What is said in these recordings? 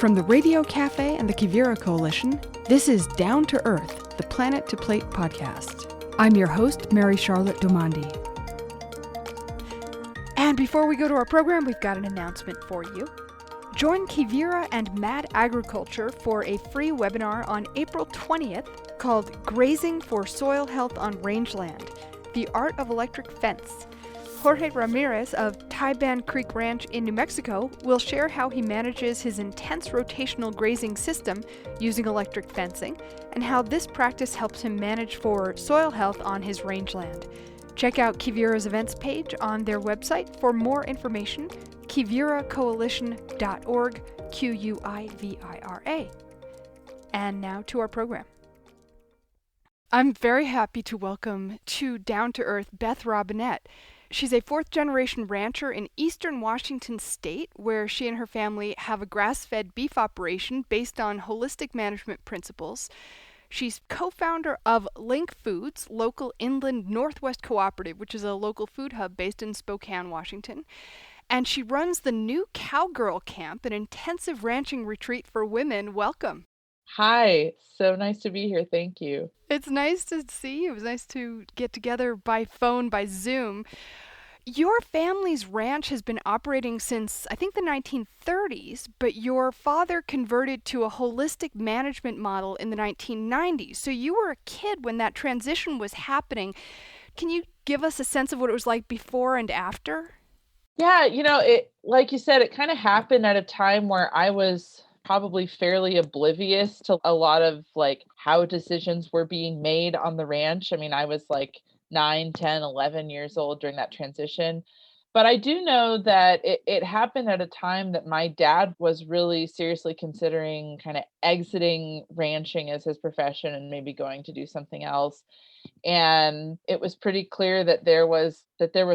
From the Radio Cafe and the Kivira Coalition, this is Down to Earth, the Planet to Plate podcast. I'm your host, Mary Charlotte Domandi. And before we go to our program, we've got an announcement for you. Join Kivira and Mad Agriculture for a free webinar on April 20th called Grazing for Soil Health on Rangeland, The Art of Electric Fence. Jorge Ramirez of Taiban Creek Ranch in New Mexico will share how he manages his intense rotational grazing system using electric fencing and how this practice helps him manage for soil health on his rangeland. Check out Kivira's events page on their website for more information, kiviracoalition.org, Quivira. And now to our program. I'm very happy to welcome to Down to Earth Beth Robinette. She's a fourth-generation rancher in eastern Washington state, where she and her family have a grass-fed beef operation based on holistic management principles. She's co-founder of Link Foods, local inland Northwest cooperative, which is a local food hub based in Spokane, Washington. And she runs the new Cowgirl Camp, an intensive ranching retreat for women. Welcome. Hi, so nice to be here. Thank you. It's nice to see you. It was nice to get together by phone, by Zoom. Your family's ranch has been operating since, I think, the 1930s, but your father converted to a holistic management model in the 1990s. So you were a kid when that transition was happening. Can you give us a sense of what it was like before and after? Yeah, it, like you said, it kind of happened at a time where I was probably fairly oblivious to a lot of how decisions were being made on the ranch. I mean, I was 9, 10, 11 years old during that transition. But I do know that it happened at a time that my dad was really seriously considering kind of exiting ranching as his profession and maybe going to do something else. And it was pretty clear that there was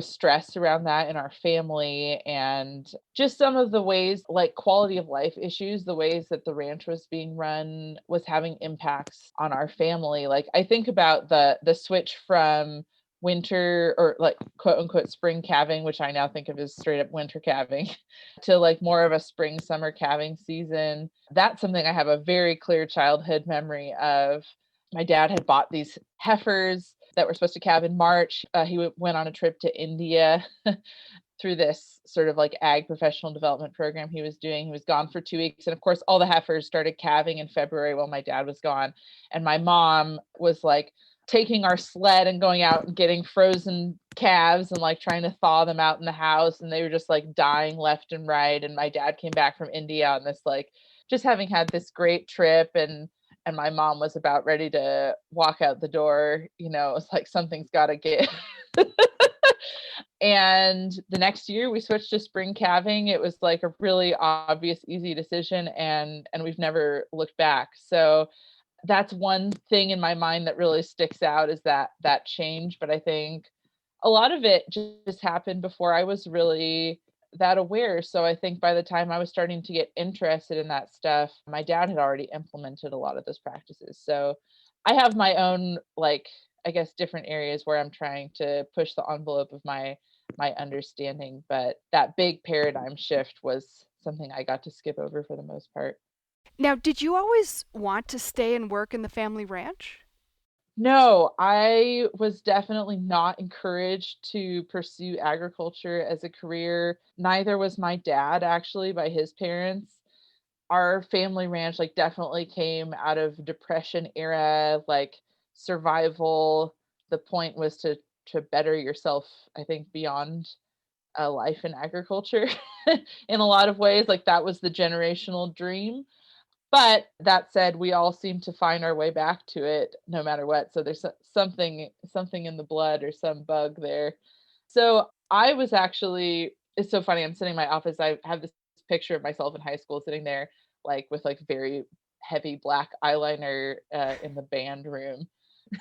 stress around that in our family, and just some of the ways, like quality of life issues, the ways that the ranch was being run was having impacts on our family. Like, I think about the switch from winter or quote unquote spring calving, which I now think of as straight up winter calving, to more of a spring summer calving season. That's something I have a very clear childhood memory of. My dad had bought these heifers that were supposed to calve in March. He went on a trip to India through this sort of ag professional development program he was doing. He was gone for 2 weeks. And of course, all the heifers started calving in February while my dad was gone. And my mom was taking our sled and going out and getting frozen calves and trying to thaw them out in the house. And they were just dying left and right. And my dad came back from India on this, just having had this great trip, and my mom was about ready to walk out the door. It was something's got to give. And the next year we switched to spring calving. It was a really obvious, easy decision, and we've never looked back. So that's one thing in my mind that really sticks out, is that change. But I think a lot of it just happened before I was really that aware. So I think by the time I was starting to get interested in that stuff, my dad had already implemented a lot of those practices. So I have my own, I guess, different areas where I'm trying to push the envelope of my understanding. But that big paradigm shift was something I got to skip over for the most part. Now, did you always want to stay and work in the family ranch? No, I was definitely not encouraged to pursue agriculture as a career. Neither was my dad, actually, by his parents. Our family ranch definitely came out of Depression era, survival. The point was to better yourself, I think, beyond a life in agriculture in a lot of ways. That was the generational dream. But that said, we all seem to find our way back to it no matter what. So there's something in the blood or some bug there. So I was actually, it's so funny. I'm sitting in my office. I have this picture of myself in high school sitting there with very heavy black eyeliner in the band room,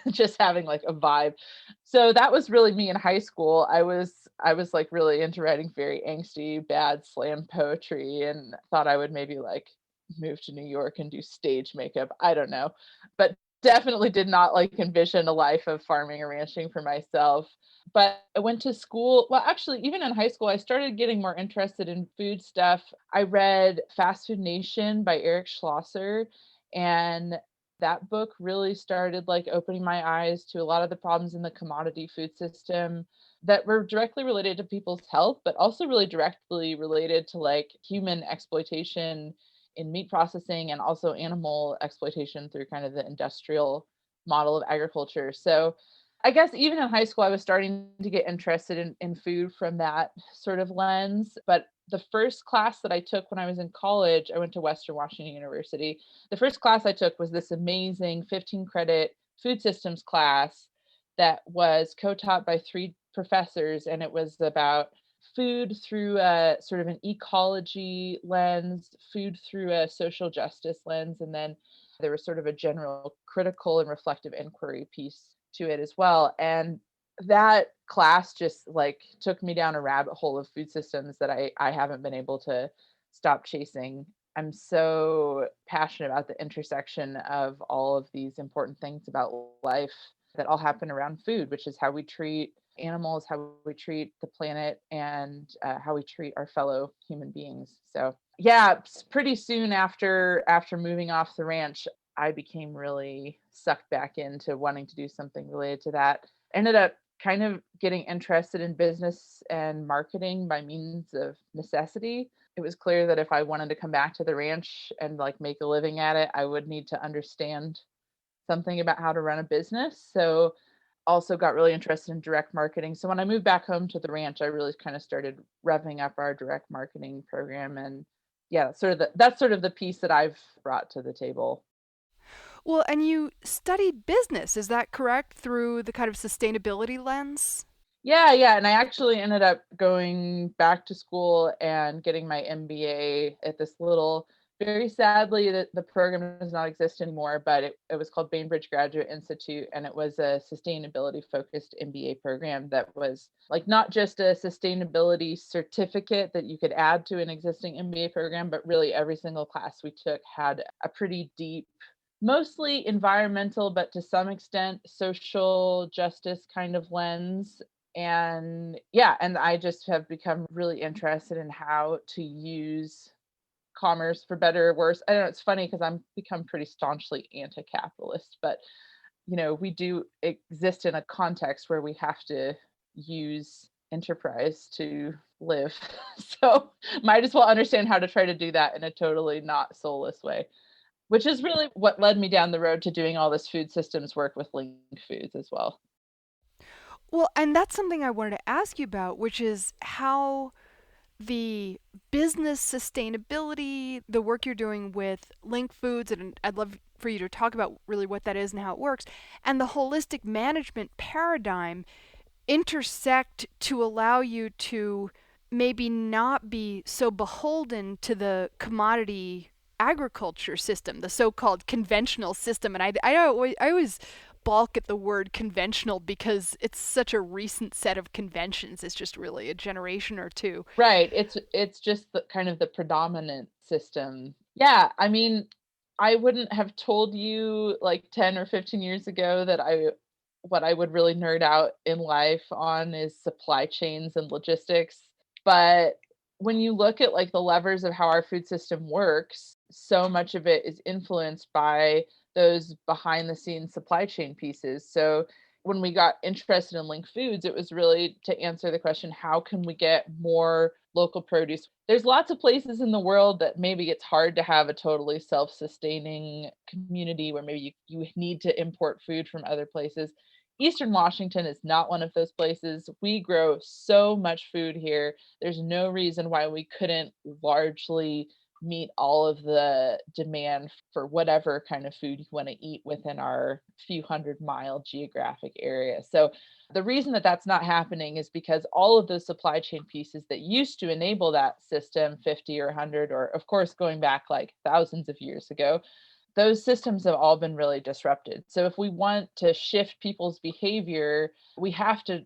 just having a vibe. So that was really me in high school. I was really into writing very angsty, bad slam poetry, and thought I would maybe move to New York and do stage makeup. I don't know. But definitely did not like envision a life of farming or ranching for myself. But I went to school. Well, actually, even in high school, I started getting more interested in food stuff. I read Fast Food Nation by Eric Schlosser, and that book really started like opening my eyes to a lot of the problems in the commodity food system that were directly related to people's health, but also really directly related to like human exploitation in meat processing and also animal exploitation through kind of the industrial model of agriculture. So I guess even in high school, I was starting to get interested in food from that sort of lens. But the first class that I took when I was in college, I went to Western Washington University. The first class I took was this amazing 15 credit food systems class that was co-taught by three professors, and it was about food through a sort of an ecology lens, food through a social justice lens, and then there was sort of a general critical and reflective inquiry piece to it as well. And that class just like took me down a rabbit hole of food systems that I haven't been able to stop chasing. I'm so passionate about the intersection of all of these important things about life that all happen around food, which is how we treat animals, how we treat the planet, and how we treat our fellow human beings. So yeah, pretty soon after moving off the ranch, I became really sucked back into wanting to do something related to that. Ended up kind of getting interested in business and marketing by means of necessity. It was clear that if I wanted to come back to the ranch and like make a living at it, I would need to understand something about how to run a business. So also got really interested in direct marketing. So when I moved back home to the ranch, I really kind of started revving up our direct marketing program. And yeah, that's sort of the piece that I've brought to the table. Well, and you studied business, is that correct, through the kind of sustainability lens? Yeah. And I actually ended up going back to school and getting my MBA at this little, very sadly, the program does not exist anymore, but it was called Bainbridge Graduate Institute. And it was a sustainability focused MBA program that was like not just a sustainability certificate that you could add to an existing MBA program, but really every single class we took had a pretty deep, mostly environmental, but to some extent social justice kind of lens. And yeah, and I just have become really interested in how to use commerce for better or worse. I don't know, it's funny because I'm become pretty staunchly anti-capitalist, but we do exist in a context where we have to use enterprise to live. So might as well understand how to try to do that in a totally not soulless way, which is really what led me down the road to doing all this food systems work with Link Foods as well. Well, and that's something I wanted to ask you about, which is how the business sustainability, the work you're doing with Link Foods, and I'd love for you to talk about really what that is and how it works, and the holistic management paradigm intersect to allow you to maybe not be so beholden to the commodity agriculture system, the so-called conventional system. And I always balk at the word conventional because it's such a recent set of conventions. It's just really a generation or two. Right. It's just the kind of the predominant system. Yeah, I mean, I wouldn't have told you like 10 or 15 years ago that I what I would really nerd out in life on is supply chains and logistics. But when you look at like the levers of how our food system works, so much of it is influenced by those behind the scenes supply chain pieces. So when we got interested in Link Foods, it was really to answer the question, how can we get more local produce? There's lots of places in the world that maybe it's hard to have a totally self-sustaining community where maybe you need to import food from other places. Eastern Washington is not one of those places. We grow so much food here. There's no reason why we couldn't largely meet all of the demand for whatever kind of food you want to eat within our few 100-mile geographic area. So the reason that that's not happening is because all of those supply chain pieces that used to enable that system 50 or 100, or of course going back like thousands of years ago, those systems have all been really disrupted. So if we want to shift people's behavior, we have to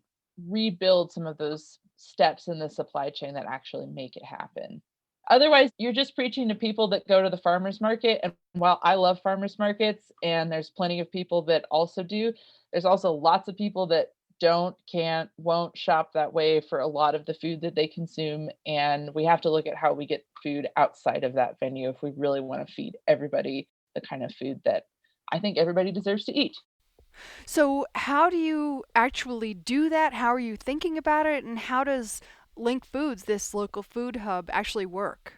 rebuild some of those steps in the supply chain that actually make it happen. Otherwise, you're just preaching to people that go to the farmers market. And while I love farmers markets, and there's plenty of people that also do, there's also lots of people that don't, can't, won't shop that way for a lot of the food that they consume. And we have to look at how we get food outside of that venue if we really want to feed everybody the kind of food that I think everybody deserves to eat. So, how do you actually do that? How are you thinking about it? And how does Link Foods, this local food hub, actually work?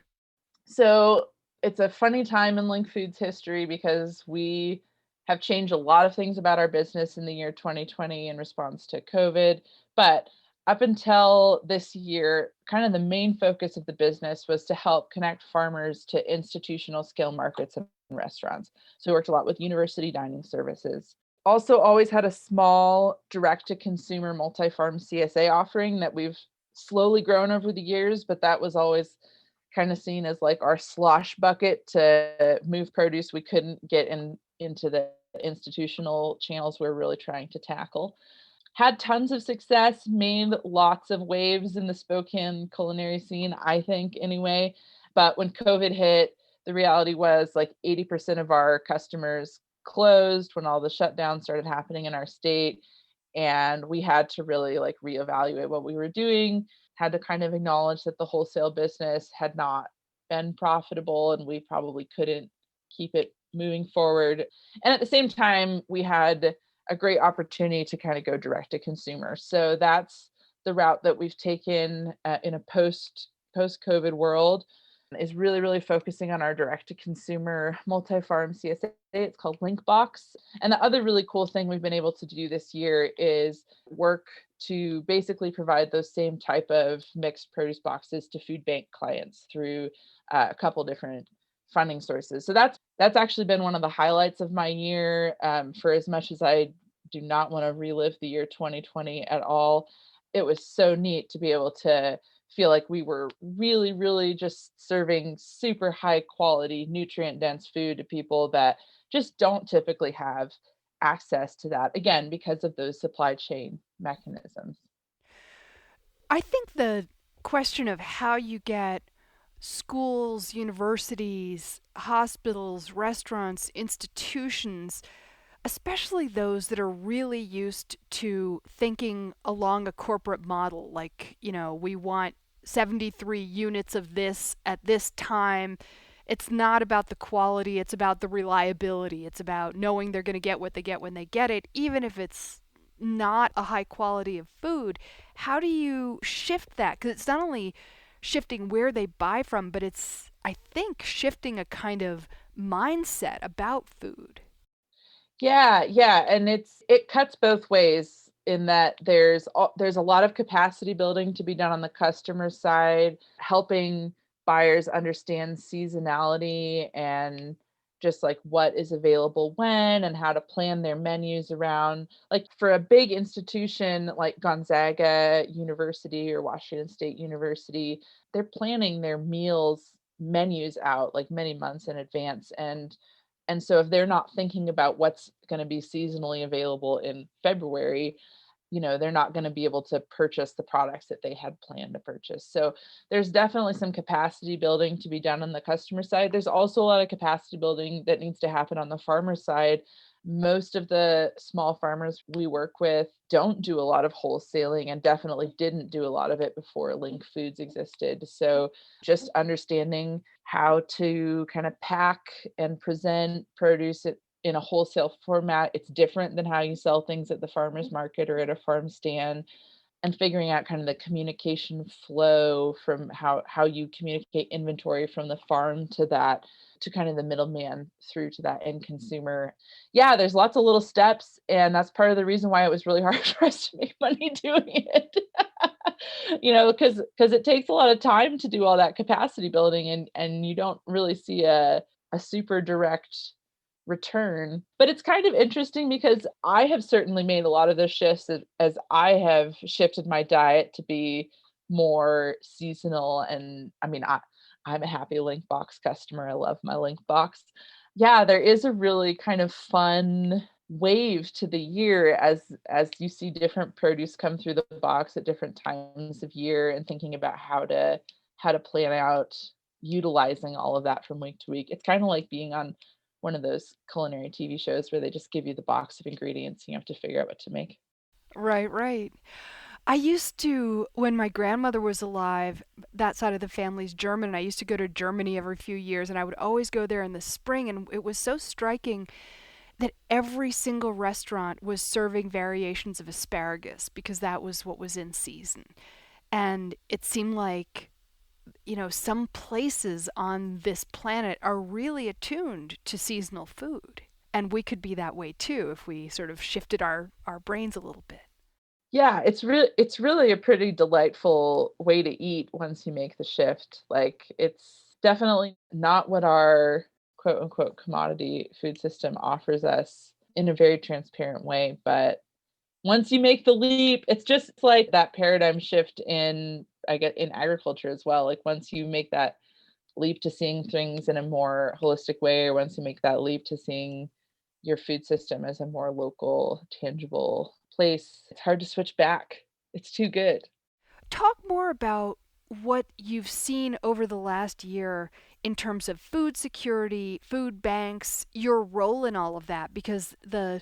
So it's a funny time in Link Foods history because we have changed a lot of things about our business in the year 2020 in response to COVID. But up until this year, kind of the main focus of the business was to help connect farmers to institutional scale markets and restaurants. So we worked a lot with university dining services. Also, always had a small direct to consumer multi farm CSA offering that we've slowly grown over the years, but that was always kind of seen as like our slosh bucket to move produce we couldn't get into the institutional channels we're really trying to tackle. Had tons of success, made lots of waves in the Spokane culinary scene, I think anyway. But when COVID hit, the reality was like 80% of our customers closed when all the shutdowns started happening in our state. And we had to really like reevaluate what we were doing, had to kind of acknowledge that the wholesale business had not been profitable and we probably couldn't keep it moving forward. And at the same time, we had a great opportunity to kind of go direct to consumer. So that's the route that we've taken in a post COVID world, is really, really focusing on our direct to consumer multi farm CSA. It's called Linkbox. And the other really cool thing we've been able to do this year is work to basically provide those same type of mixed produce boxes to food bank clients through a couple different funding sources. So that's actually been one of the highlights of my year. For as much as I do not want to relive the year 2020 at all, it was so neat to be able to feel like we were really, really just serving super high quality, nutrient dense food to people that just don't typically have access to that, again, because of those supply chain mechanisms. I think the question of how you get schools, universities, hospitals, restaurants, institutions, especially those that are really used to thinking along a corporate model, like, we want 73 units of this at this time. It's not about the quality, it's about the reliability. It's about knowing they're going to get what they get when they get it, even if it's not a high quality of food. How do you shift that? Because it's not only shifting where they buy from, but it's, I think, shifting a kind of mindset about food. Yeah, and it cuts both ways in that there's a lot of capacity building to be done on the customer side, helping buyers understand seasonality and just like what is available when and how to plan their menus around. Like for a big institution like Gonzaga University or Washington State University, they're planning their meals menus out like many months in advance. And so if they're not thinking about what's going to be seasonally available in February, they're not going to be able to purchase the products that they had planned to purchase. So there's definitely some capacity building to be done on the customer side. There's also a lot of capacity building that needs to happen on the farmer side. Most of the small farmers we work with don't do a lot of wholesaling and definitely didn't do a lot of it before Link Foods existed. So just understanding how to kind of pack and present produce in a wholesale format. It's different than how you sell things at the farmer's market or at a farm stand, and figuring out kind of the communication flow from how you communicate inventory from the farm to kind of the middleman through to that end consumer. Yeah, there's lots of little steps, and that's part of the reason why it was really hard for us to make money doing it. Because it takes a lot of time to do all that capacity building, and you don't really see a super direct return. But it's kind of interesting because I have certainly made a lot of those shifts as I have shifted my diet to be more seasonal. And I mean, I'm a happy Link Box customer. I love my Link Box. Yeah, there is a really kind of fun wave to the year as you see different produce come through the box at different times of year, and thinking about how to plan out utilizing all of that from week to week. It's kind of like being on one of those culinary TV shows where they just give you the box of ingredients and you have to figure out what to make. Right, right. I used to, when my grandmother was alive, that side of the family's German, and I used to go to Germany every few years, and I would always go there in the spring, and it was so striking that every single restaurant was serving variations of asparagus because that was what was in season. And it seemed like, some places on this planet are really attuned to seasonal food. And we could be that way too if we sort of shifted our brains a little bit. Yeah, it's really a pretty delightful way to eat once you make the shift. Like it's definitely not what our quote unquote commodity food system offers us in a very transparent way, but once you make the leap, it's just like that paradigm shift in I get in agriculture as well. Like once you make that leap to seeing things in a more holistic way, or once you make that leap to seeing your food system as a more local, tangible place, it's hard to switch back. It's too good. Talk more about what you've seen over the last year in terms of food security, food banks, your role in all of that, because the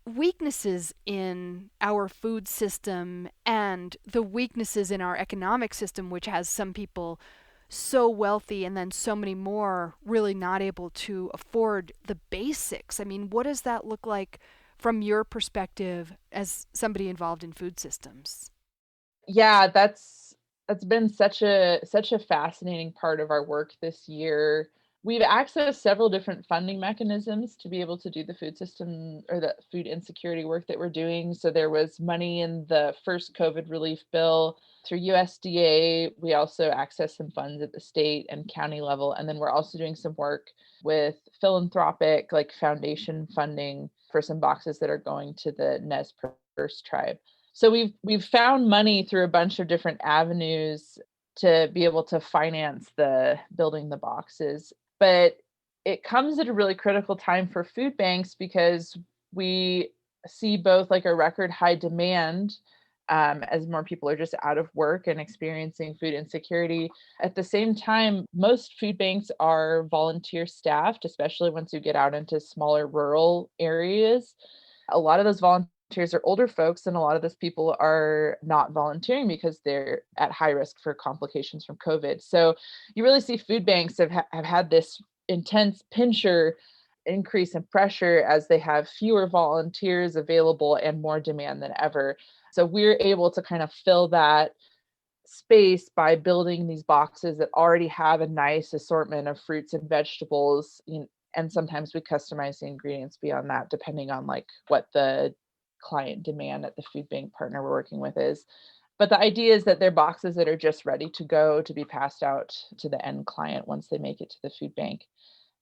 weaknesses in our food system and the weaknesses in our economic system, which has some people so wealthy and then so many more really not able to afford the basics. I mean, what does that look like from your perspective as somebody involved in food systems? Yeah, that's been such a fascinating part of our work this year. We've accessed several different funding mechanisms to be able to do the food system or the food insecurity work that we're doing. So there was money in the first COVID relief bill through USDA. We also accessed some funds at the state and county level. And then we're also doing some work with philanthropic, like foundation funding for some boxes that are going to the Nez Perce tribe. So we've found money through a bunch of different avenues to be able to finance the building the boxes. But it comes at a really critical time for food banks because we see both like a record high demand as more people are just out of work and experiencing food insecurity. At the same time, most food banks are volunteer staffed, especially once you get out into smaller rural areas. A lot of those volunteers are older folks, and a lot of those people are not volunteering because they're at high risk for complications from COVID. So you really see food banks have had this intense pincher increase in pressure as they have fewer volunteers available and more demand than ever. So we're able to kind of fill that space by building these boxes that already have a nice assortment of fruits and vegetables. And sometimes we customize the ingredients beyond that, depending on like what the client demand at the food bank partner we're working with is. But the idea is that they're boxes that are just ready to go to be passed out to the end client once they make it to the food bank.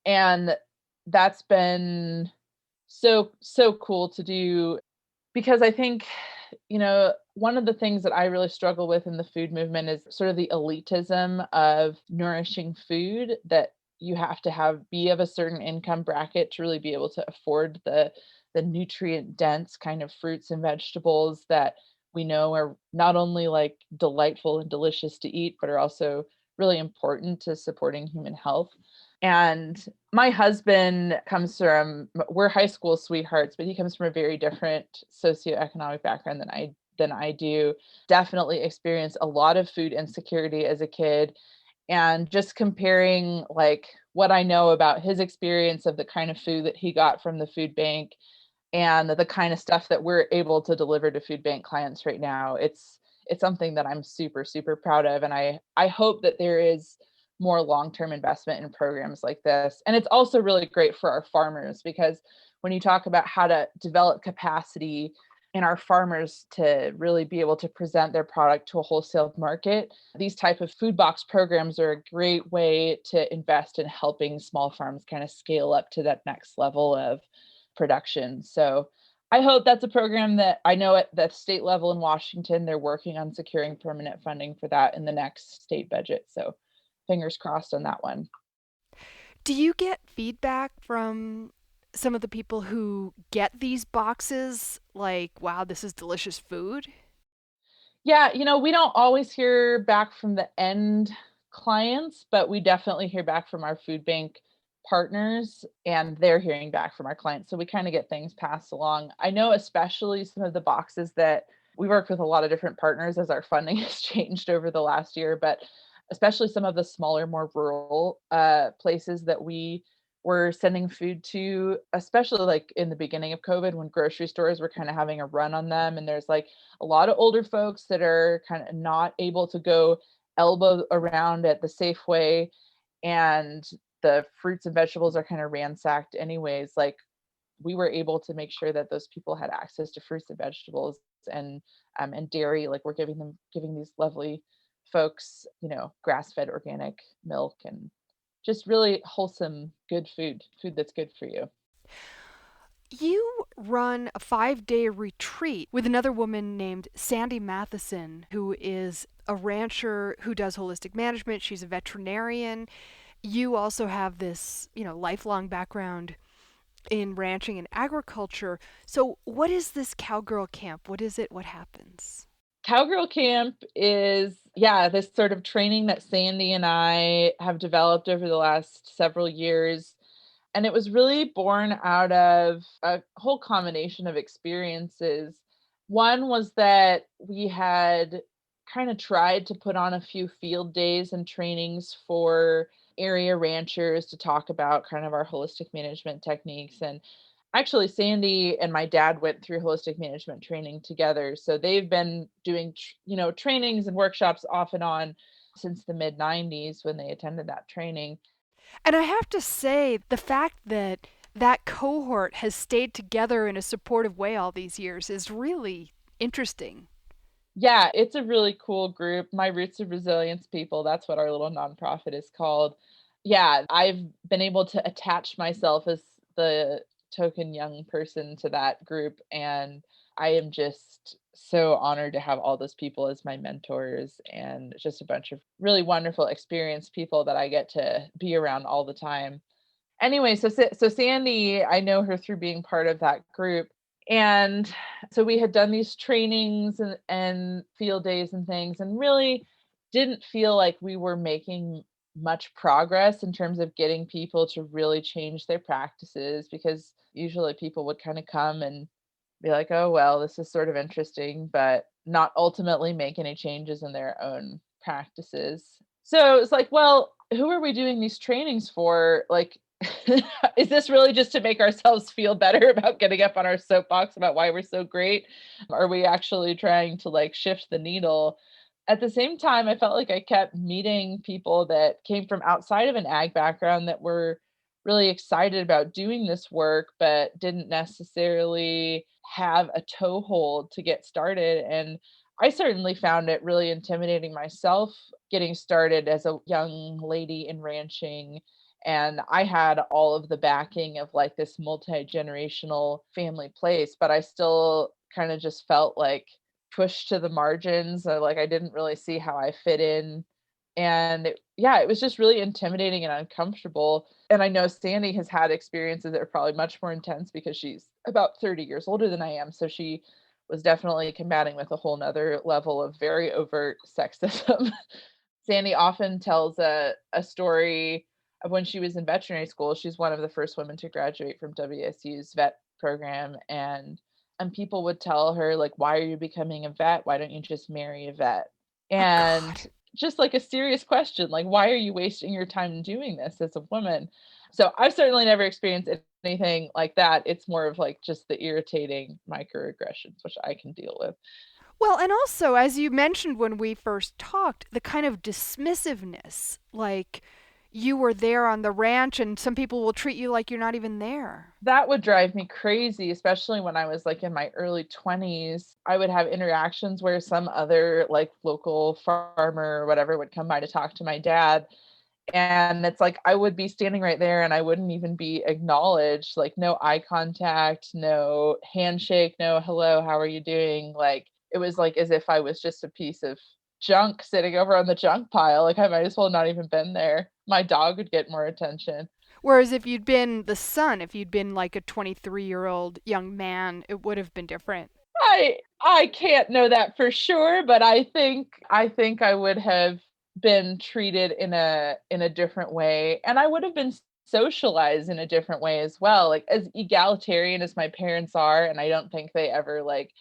And that's been so cool to do because I think, one of the things that I really struggle with in the food movement is sort of the elitism of nourishing food, that you have to be of a certain income bracket to really be able to afford the nutrient dense kind of fruits and vegetables that we know are not only like delightful and delicious to eat, but are also really important to supporting human health. And my husband we're high school sweethearts, but he comes from a very different socioeconomic background than I do. Definitely experienced a lot of food insecurity as a kid. And just comparing like what I know about his experience of the kind of food that he got from the food bank and the kind of stuff that we're able to deliver to food bank clients right now, it's something that I'm super, super proud of. And I hope that there is more long-term investment in programs like this. And it's also really great for our farmers because when you talk about how to develop capacity in our farmers to really be able to present their product to a wholesale market, these type of food box programs are a great way to invest in helping small farms kind of scale up to that next level of production. So I hope that's a program that I know at the state level in Washington, they're working on securing permanent funding for that in the next state budget. So fingers crossed on that one. Do you get feedback from some of the people who get these boxes like, wow, this is delicious food? Yeah, we don't always hear back from the end clients, but we definitely hear back from our food bank partners and they're hearing back from our clients. So we kind of get things passed along. I know especially some of the boxes that we work with a lot of different partners as our funding has changed over the last year, but especially some of the smaller, more rural places that we were sending food to, especially like in the beginning of COVID when grocery stores were kind of having a run on them. And there's like a lot of older folks that are kind of not able to go elbow around at the Safeway, and the fruits and vegetables are kind of ransacked anyways. Like we were able to make sure that those people had access to fruits and vegetables and dairy. Like we're giving these lovely folks, grass-fed organic milk and just really wholesome, good food that's good for you. You run a 5-day retreat with another woman named Sandy Matheson, who is a rancher who does holistic management. She's a veterinarian. You also have this, lifelong background in ranching and agriculture. So, what is this Cowgirl Camp? What is it? What happens? Cowgirl Camp is, yeah, this sort of training that Sandy and I have developed over the last several years. And it was really born out of a whole combination of experiences. One was that we had kind of tried to put on a few field days and trainings for area ranchers to talk about kind of our holistic management techniques. And actually, Sandy and my dad went through holistic management training together. So they've been doing, trainings and workshops off and on since the mid 90s when they attended that training. And I have to say, the fact that that cohort has stayed together in a supportive way all these years is really interesting. Yeah, it's a really cool group. My Roots of Resilience people, that's what our little nonprofit is called. Yeah, I've been able to attach myself as the token young person to that group. And I am just so honored to have all those people as my mentors and just a bunch of really wonderful, experienced people that I get to be around all the time. Anyway, so Sandy, I know her through being part of that group. And so we had done these trainings and field days and things, and really didn't feel like we were making much progress in terms of getting people to really change their practices, because usually people would kind of come and be like, oh, well, this is sort of interesting, but not ultimately make any changes in their own practices. So it's like, well, who are we doing these trainings for? Like, is this really just to make ourselves feel better about getting up on our soapbox about why we're so great? Are we actually trying to like shift the needle? At the same time, I felt like I kept meeting people that came from outside of an ag background that were really excited about doing this work, but didn't necessarily have a toehold to get started. And I certainly found it really intimidating myself getting started as a young lady in ranching. And I had all of the backing of like this multi-generational family place, but I still kind of just felt like pushed to the margins. Like I didn't really see how I fit in. And it was just really intimidating and uncomfortable. And I know Sandy has had experiences that are probably much more intense because she's about 30 years older than I am. So she was definitely combating with a whole nother level of very overt sexism. Sandy often tells a story of when she was in veterinary school. She's one of the first women to graduate from WSU's vet program. And people would tell her, like, why are you becoming a vet? Why don't you just marry a vet? Oh, And God. just like a serious question, like, why are you wasting your time doing this as a woman? So I've certainly never experienced anything like that. It's more of like just the irritating microaggressions, which I can deal with. Well, and also, as you mentioned when we first talked, the kind of dismissiveness, like you were there on the ranch and some people will treat you like you're not even there. That would drive me crazy, especially when I was like in my early 20s. I would have interactions where some other like local farmer or whatever would come by to talk to my dad. And it's like I would be standing right there and I wouldn't even be acknowledged, like no eye contact, no handshake, no hello, how are you doing? Like it was like as if I was just a piece of junk sitting over on the junk pile. Like I might as well not even been there. My dog would get more attention. Whereas if you'd been the son, if you'd been like a 23-year-old young man, it would have been different. I can't know that for sure, but I think I would have been treated in a different way, and I would have been socialized in a different way as well, like as egalitarian as my parents are, and I don't think they ever like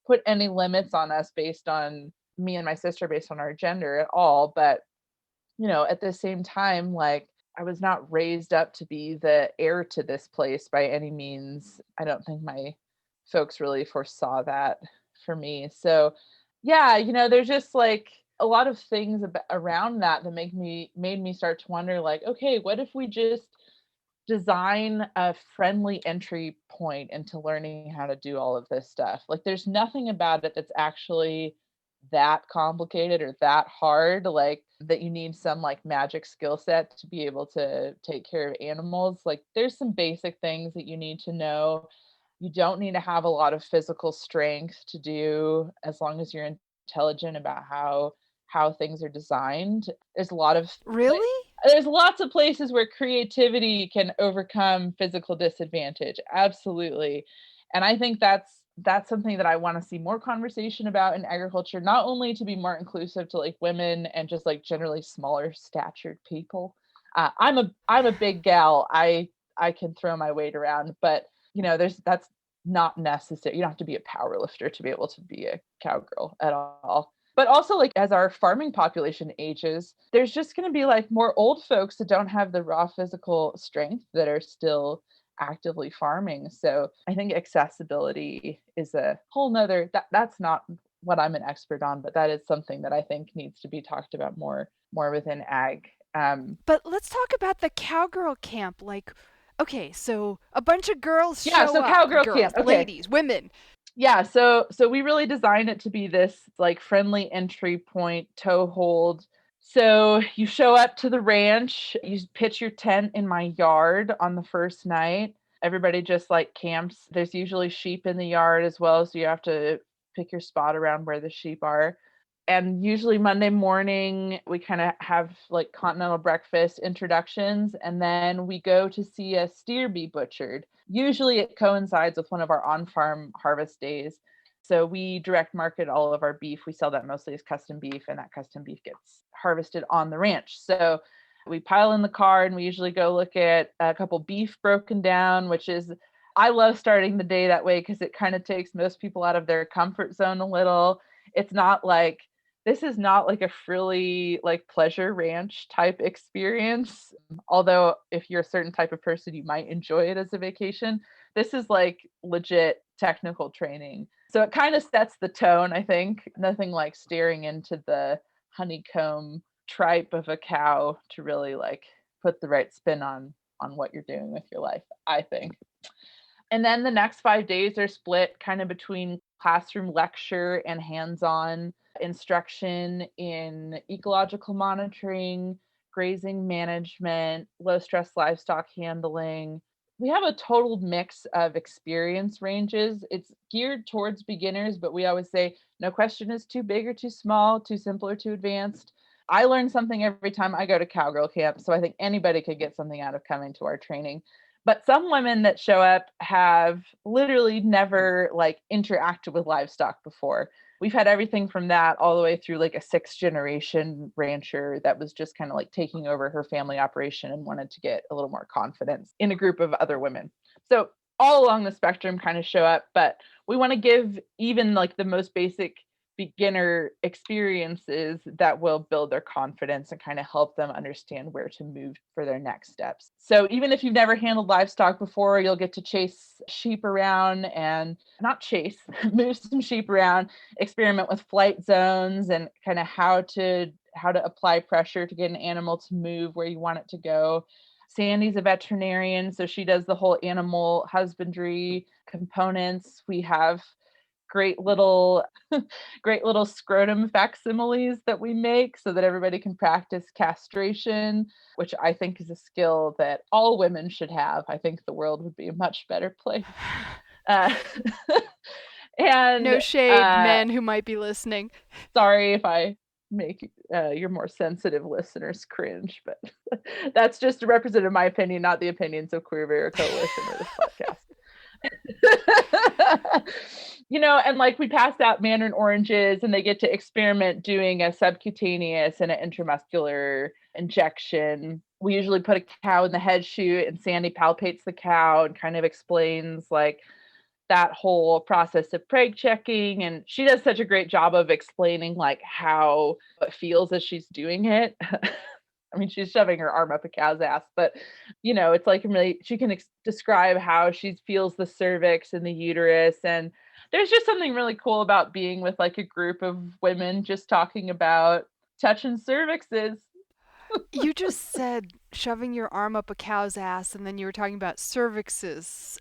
put any limits on us based on me and my sister based on our gender at all. But at the same time, like, I was not raised up to be the heir to this place by any means. I don't think my folks really foresaw that for me. So, yeah, there's just like a lot of things around that that made me start to wonder, like, okay, what if we just design a friendly entry point into learning how to do all of this stuff? Like, there's nothing about it that's actually that complicated or that hard, like that you need some like magic skill set to be able to take care of animals. Like, there's some basic things that you need to know. You don't need to have a lot of physical strength to do, as long as you're intelligent about how things are designed. There's a lot of Really? there's lots of places where creativity can overcome physical disadvantage. Absolutely. And I think that's something that I want to see more conversation about in agriculture, not only to be more inclusive to like women and just like generally smaller statured people. I'm a big gal. I can throw my weight around, but that's not necessary. You don't have to be a power lifter to be able to be a cowgirl at all. But also, like, as our farming population ages, there's just going to be like more old folks that don't have the raw physical strength that are still actively farming. So I think accessibility is a whole nother, that's not what I'm an expert on, but that is something that I think needs to be talked about more within ag. But let's talk about the cowgirl camp. Like, okay, so a bunch of girls Yeah, show so up. cowgirl Girls, camp. Okay. ladies, women. Yeah, so we really designed it to be this like friendly entry point, toe hold. So you show up to the ranch, you pitch your tent in my yard on the first night. Everybody just like camps. There's usually sheep in the yard as well, so you have to pick your spot around where the sheep are. And usually Monday morning, we kind of have like continental breakfast introductions, and then we go to see a steer be butchered. Usually it coincides with one of our on-farm harvest days. So we direct market all of our beef. We sell that mostly as custom beef, and that custom beef gets harvested on the ranch. So we pile in the car, and we usually go look at a couple beef broken down, which is, I love starting the day that way because it kind of takes most people out of their comfort zone a little. It's not like, this is not like a frilly like pleasure ranch type experience. Although if you're a certain type of person, you might enjoy it as a vacation. This is like legit technical training. So it kind of sets the tone, I think. Nothing like staring into the honeycomb tripe of a cow to really like put the right spin on what you're doing with your life, I think. And then the next 5 days are split kind of between classroom lecture and hands-on instruction in ecological monitoring, grazing management, low stress livestock handling. We have a total mix of experience ranges. It's geared towards beginners, but we always say no question is too big or too small, too simple or too advanced. I learn something every time I go to cowgirl camp, so I think anybody could get something out of coming to our training. But some women that show up have literally never like interacted with livestock before. We've had everything from that all the way through like a 6th-generation rancher that was just kind of like taking over her family operation and wanted to get a little more confidence in a group of other women. So all along the spectrum kind of show up, but we want to give even like the most basic beginner experiences that will build their confidence and kind of help them understand where to move for their next steps. So even if you've never handled livestock before, you'll get to chase sheep around and not chase, move some sheep around, experiment with flight zones and kind of how to apply pressure to get an animal to move where you want it to go. Sandy's a veterinarian, so she does the whole animal husbandry components. We have great little scrotum facsimiles that we make so that everybody can practice castration, which I think is a skill that all women should have. I think the world would be a much better place. And No shade, men who might be listening. Sorry if I make your more sensitive listeners cringe, but that's just a representative of my opinion, not the opinions of Queer Bear Coalition or this podcast. And like we passed out mandarin oranges and they get to experiment doing a subcutaneous and an intramuscular injection. We usually put a cow in the head chute and Sandy palpates the cow and kind of explains like that whole process of preg checking. And she does such a great job of explaining like how it feels as she's doing it. I mean, she's shoving her arm up a cow's ass, but it's like really, she can describe how she feels the cervix and the uterus. And there's just something really cool about being with like a group of women just talking about touching cervixes. You just said shoving your arm up a cow's ass, and then you were talking about cervixes.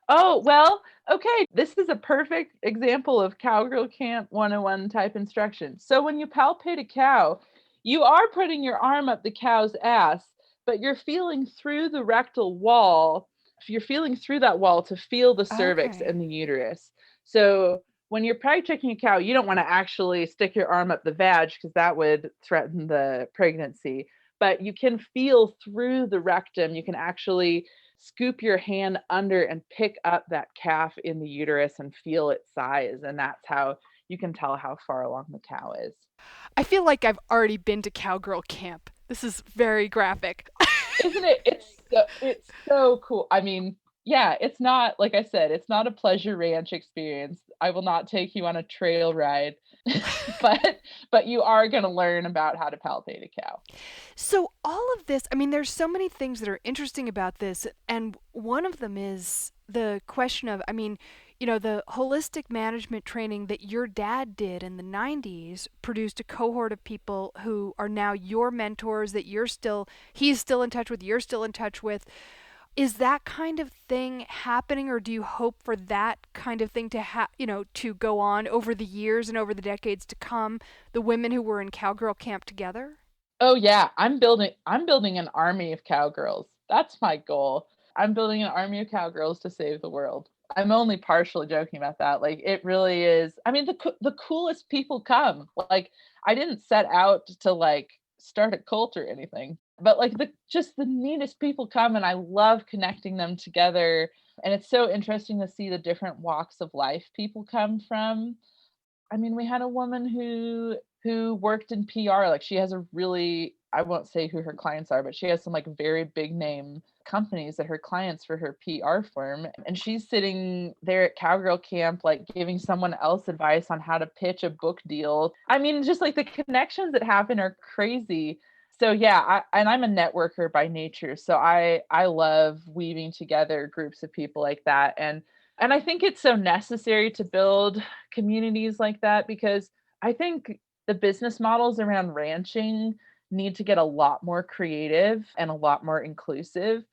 Oh, well, okay. This is a perfect example of Cowgirl Camp 101 type instruction. So when you palpate a cow, you are putting your arm up the cow's ass, but you're feeling through the rectal wall. You're feeling through that wall to feel the cervix Okay. and the uterus. So when you're preg checking a cow, you don't want to actually stick your arm up the vag because that would threaten the pregnancy. But you can feel through the rectum. You can actually scoop your hand under and pick up that calf in the uterus and feel its size. And that's how you can tell how far along the cow is. I feel like I've already been to cowgirl camp. This is very graphic. Isn't it? It's so cool. I mean, yeah, it's not like I said, it's not a pleasure ranch experience. I will not take you on a trail ride, but you are going to learn about how to palpate a cow. So, all of this, I mean, there's so many things that are interesting about this. And one of them is the question of, I mean, the holistic management training that your dad did in the 90s produced a cohort of people who are now your mentors that he's still in touch with, you're still in touch with. Is that kind of thing happening, or do you hope for that kind of thing to go on over the years and over the decades to come, the women who were in cowgirl camp together? Oh yeah, I'm building an army of cowgirls. That's my goal. I'm building an army of cowgirls to save the world. I'm only partially joking about that. Like it really is. I mean, the coolest people come. Like I didn't set out to like start a cult or anything, but like the neatest people come, and I love connecting them together. And it's so interesting to see the different walks of life people come from. I mean, we had a woman who worked in PR. Like she has a really, I won't say who her clients are, but she has some like very big name companies that her clients for her PR firm. And she's sitting there at Cowgirl Camp, like giving someone else advice on how to pitch a book deal. I mean, just like the connections that happen are crazy. So yeah, and I'm a networker by nature. So I love weaving together groups of people like that. And I think it's so necessary to build communities like that because I think the business models around ranching need to get a lot more creative and a lot more inclusive.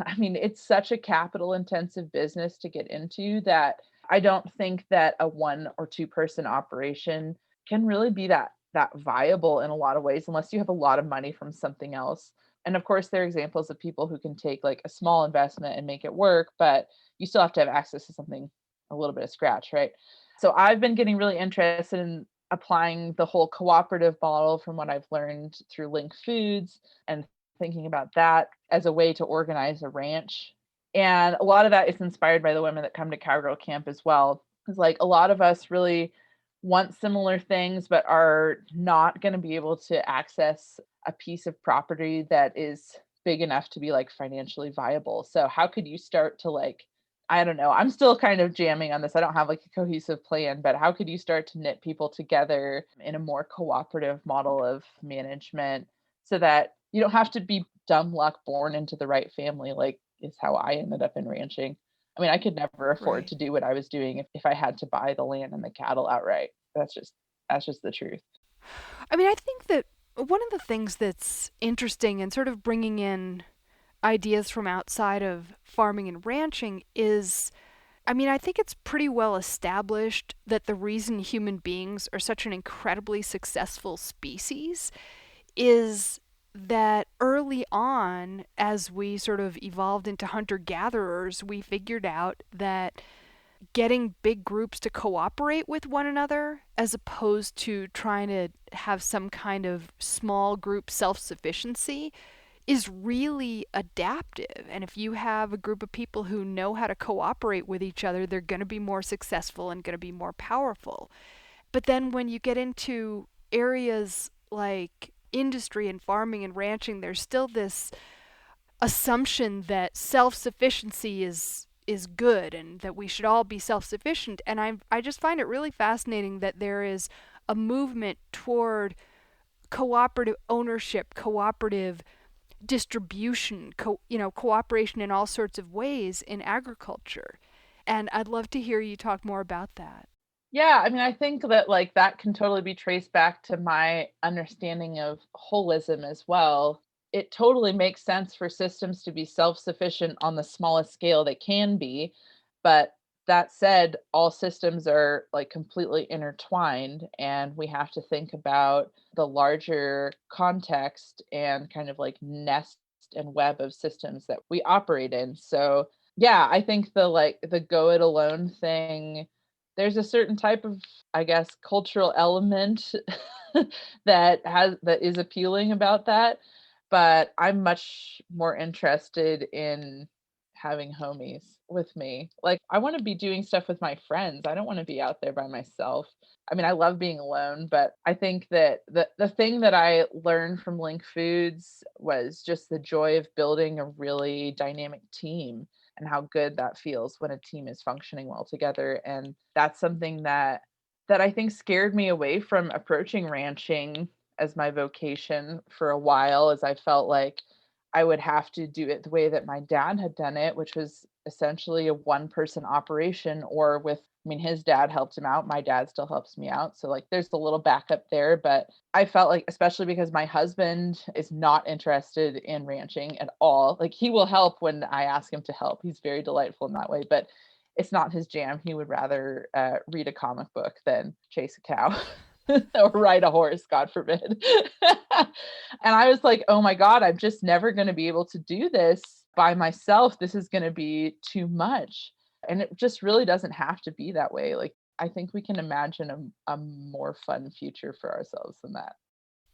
I mean, it's such a capital intensive business to get into that I don't think that a one or two person operation can really be that viable in a lot of ways unless you have a lot of money from something else. And of course, there are examples of people who can take like a small investment and make it work, but you still have to have access to something a little bit of scratch, right? So I've been getting really interested in applying the whole cooperative model from what I've learned through Link Foods and thinking about that as a way to organize a ranch. And a lot of that is inspired by the women that come to Cowgirl Camp as well. Because like a lot of us really want similar things, but are not going to be able to access a piece of property that is big enough to be like financially viable. So how could you start to like, I don't know, I'm still kind of jamming on this. I don't have like a cohesive plan, but how could you start to knit people together in a more cooperative model of management so that you don't have to be dumb luck born into the right family, like is how I ended up in ranching. I mean, I could never afford Right. to do what I was doing if I had to buy the land and the cattle outright. That's just the truth. I mean, I think that one of the things that's interesting and sort of bringing in ideas from outside of farming and ranching is, I mean, I think it's pretty well established that the reason human beings are such an incredibly successful species is that early on, as we sort of evolved into hunter gatherers, we figured out that getting big groups to cooperate with one another as opposed to trying to have some kind of small group self sufficiency is really adaptive. And if you have a group of people who know how to cooperate with each other, they're going to be more successful and going to be more powerful. But then when you get into areas like industry and farming and ranching, there's still this assumption that self-sufficiency is good and that we should all be self-sufficient. And I just find it really fascinating that there is a movement toward cooperative ownership, cooperative distribution, cooperation in all sorts of ways in agriculture. And I'd love to hear you talk more about that. Yeah, I mean, I think that like that can totally be traced back to my understanding of holism as well. It totally makes sense for systems to be self-sufficient on the smallest scale they can be, but that said, all systems are like completely intertwined, and we have to think about the larger context and kind of like nest and web of systems that we operate in. So, yeah, I think the go it alone thing, there's a certain type of, I guess, cultural element that is appealing about that, but I'm much more interested in having homies with me. Like, I want to be doing stuff with my friends. I don't want to be out there by myself. I mean, I love being alone, but I think that the thing that I learned from Link Foods was just the joy of building a really dynamic team and how good that feels when a team is functioning well together. And that's something that I think scared me away from approaching ranching as my vocation for a while, as I felt like I would have to do it the way that my dad had done it, which was essentially a one person operation, or with, I mean, his dad helped him out. My dad still helps me out. So, like, there's a little backup there. But I felt like, especially because my husband is not interested in ranching at all, like, he will help when I ask him to help. He's very delightful in that way. But it's not his jam. He would rather read a comic book than chase a cow. Or ride a horse, God forbid. And I was like, oh my God, I'm just never going to be able to do this by myself. This is going to be too much. And it just really doesn't have to be that way. Like, I think we can imagine a more fun future for ourselves than that.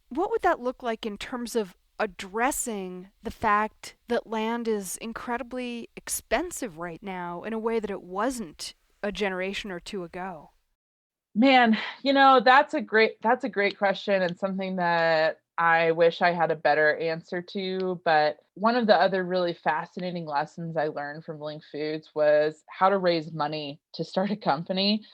What would that look like in terms of addressing the fact that land is incredibly expensive right now in a way that it wasn't a generation or two ago? Man, that's a great question, and something that I wish I had a better answer to. But one of the other really fascinating lessons I learned from Link Foods was how to raise money to start a company.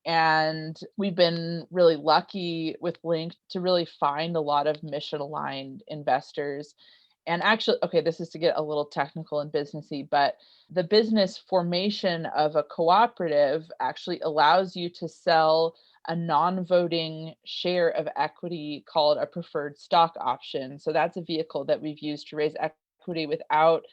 And we've been really lucky with Link to really find a lot of mission aligned investors. And actually, okay, this is to get a little technical and businessy, but the business formation of a cooperative actually allows you to sell a non-voting share of equity called a preferred stock option. So that's a vehicle that we've used to raise equity without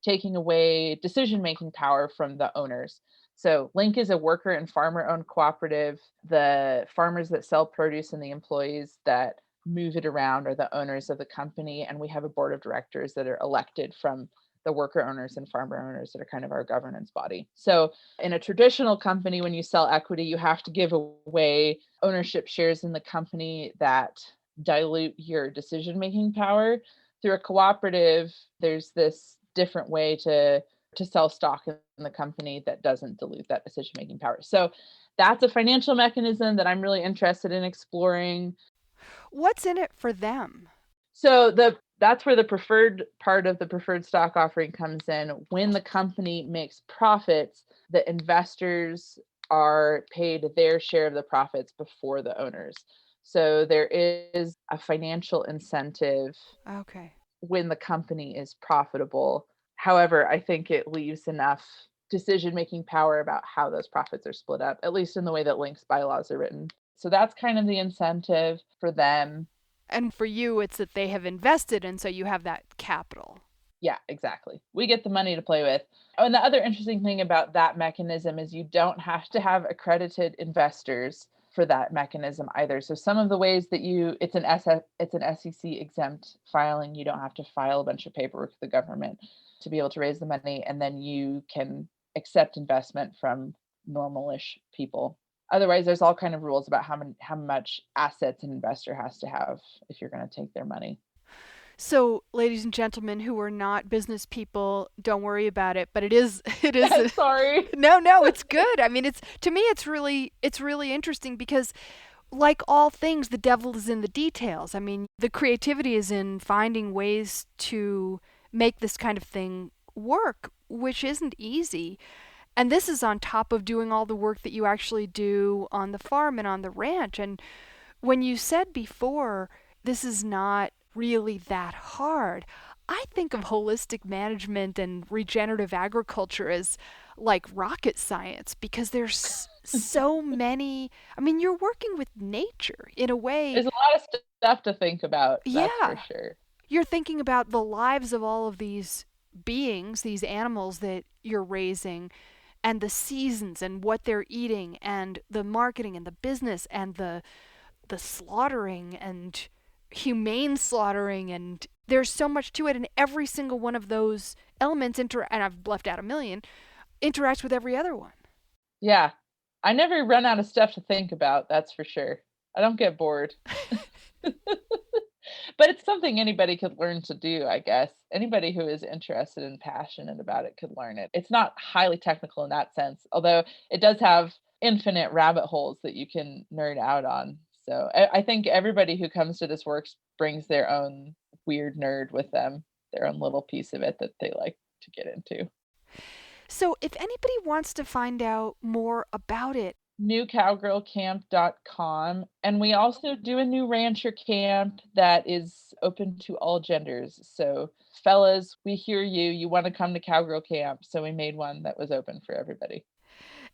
taking away decision-making power from the owners. So Link is a worker and farmer-owned cooperative. The farmers that sell produce and the employees that move it around are the owners of the company. And we have a board of directors that are elected from the worker owners and farmer owners that are kind of our governance body. So in a traditional company, when you sell equity, you have to give away ownership shares in the company that dilute your decision-making power. Through a cooperative, there's this different way to sell stock in the company that doesn't dilute that decision-making power. So that's a financial mechanism that I'm really interested in exploring. What's in it for them? So that's where the preferred part of the preferred stock offering comes in. When the company makes profits, the investors are paid their share of the profits before the owners. So there is a financial incentive Okay. when the company is profitable. However, I think it leaves enough decision-making power about how those profits are split up, at least in the way that Link's bylaws are written. So that's kind of the incentive for them. And for you, it's that they have invested, and so you have that capital. Yeah, exactly. We get the money to play with. Oh, and the other interesting thing about that mechanism is you don't have to have accredited investors for that mechanism either. So some of the ways that it's an SEC exempt filing. You don't have to file a bunch of paperwork with the government to be able to raise the money, and then you can accept investment from normal-ish people. Otherwise, there's all kind of rules about how much assets an investor has to have if you're going to take their money. So, ladies and gentlemen who are not business people, don't worry about it. But it is, Sorry. No, it's good. I mean, to me, it's really interesting because, like all things, the devil is in the details. I mean, the creativity is in finding ways to make this kind of thing work, which isn't easy. And this is on top of doing all the work that you actually do on the farm and on the ranch. And when you said before, this is not really that hard, I think of holistic management and regenerative agriculture as like rocket science because there's so many. I mean, you're working with nature in a way. There's a lot of stuff to think about, that's Yeah. for sure. You're thinking about the lives of all of these beings, these animals that you're raising, and the seasons and what they're eating and the marketing and the business and the slaughtering and humane slaughtering, and there's so much to it, and every single one of those elements and I've left out a million, interacts with every other one. Yeah. I never run out of stuff to think about, that's for sure. I don't get bored. But it's something anybody could learn to do, I guess. Anybody who is interested and passionate about it could learn it. It's not highly technical in that sense, although it does have infinite rabbit holes that you can nerd out on. So I think everybody who comes to this work brings their own weird nerd with them, their own little piece of it that they like to get into. So if anybody wants to find out more about it, newcowgirlcamp.com. And we also do a new rancher camp that is open to all genders. So fellas, we hear you. You want to come to Cowgirl Camp. So we made one that was open for everybody.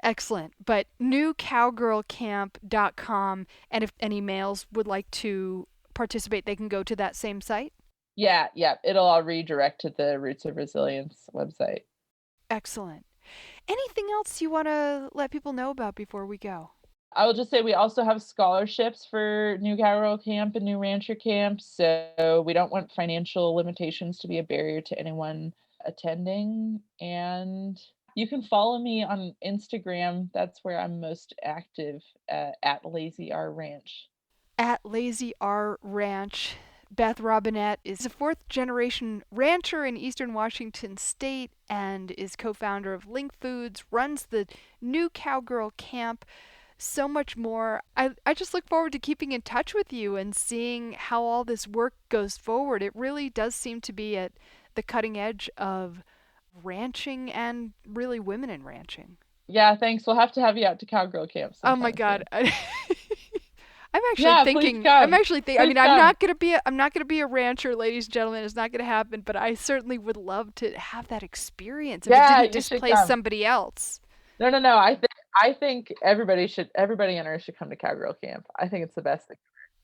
Excellent. But newcowgirlcamp.com, and if any males would like to participate, they can go to that same site? Yeah. It'll all redirect to the Roots of Resilience website. Excellent. Anything else you want to let people know about before we go? I will just say we also have scholarships for New Cowgirl Camp and New Rancher Camp. So we don't want financial limitations to be a barrier to anyone attending. And you can follow me on Instagram. That's where I'm most active, at Lazy R Ranch. At Lazy R Ranch. Beth Robinette is a fourth-generation rancher in eastern Washington state and is co-founder of Link Foods, runs the New Cowgirl Camp, so much more. I just look forward to keeping in touch with you and seeing how all this work goes forward. It really does seem to be at the cutting edge of ranching and really women in ranching. Yeah, thanks. We'll have to have you out to Cowgirl Camp sometime. Oh my God. I'm not going to be a rancher, ladies and gentlemen. It's not going to happen, but I certainly would love to have that experience if it didn't displace somebody else. No. I think everybody on earth should come to Cowgirl Camp. I think it's the best thing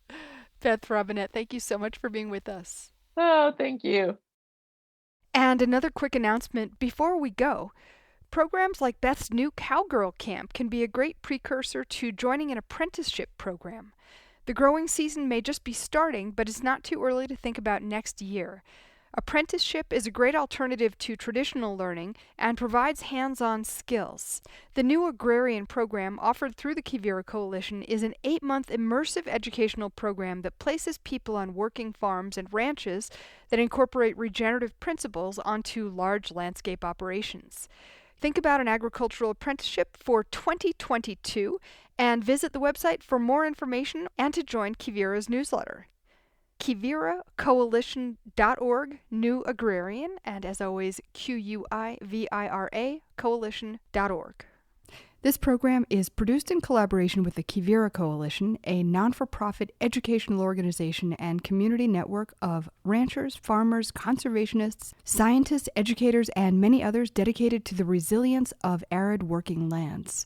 ever. Beth Robinette, thank you so much for being with us. Oh, thank you. And another quick announcement before we go. Programs like Beth's New Cowgirl Camp can be a great precursor to joining an apprenticeship program. The growing season may just be starting, but it's not too early to think about next year. Apprenticeship is a great alternative to traditional learning and provides hands-on skills. The new agrarian program offered through the Quivira Coalition is an 8-month immersive educational program that places people on working farms and ranches that incorporate regenerative principles onto large landscape operations. Think about an agricultural apprenticeship for 2022 and visit the website for more information and to join Quivira's newsletter. QuiviraCoalition.org, New Agrarian, and as always, QUIVIRA, Coalition.org. This program is produced in collaboration with the Quivira Coalition, a non-for-profit educational organization and community network of ranchers, farmers, conservationists, scientists, educators, and many others dedicated to the resilience of arid working lands.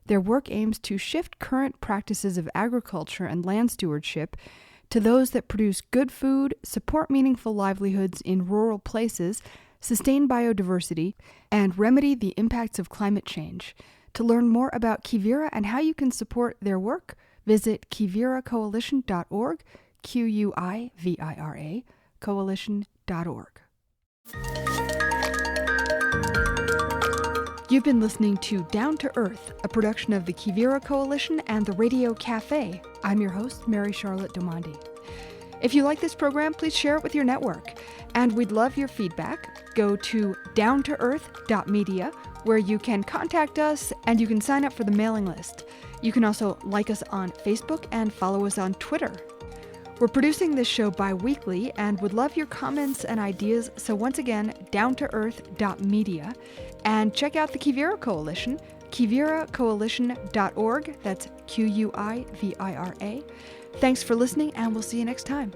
Their work aims to shift current practices of agriculture and land stewardship to those that produce good food, support meaningful livelihoods in rural places, sustain biodiversity, and remedy the impacts of climate change. To learn more about Quivira and how you can support their work, visit QuiviraCoalition.org, QUIVIRA, coalition.org. You've been listening to Down to Earth, a production of the Quivira Coalition and the Radio Cafe. I'm your host, Mary Charlotte Domandi. If you like this program, please share it with your network. And we'd love your feedback. Go to downtoearth.media, where you can contact us and you can sign up for the mailing list. You can also like us on Facebook and follow us on Twitter. We're producing this show bi-weekly and would love your comments and ideas, so once again, downtoearth.media, and check out the Quivira Coalition, quiviracoalition.org, that's Quivira. Thanks for listening, and we'll see you next time.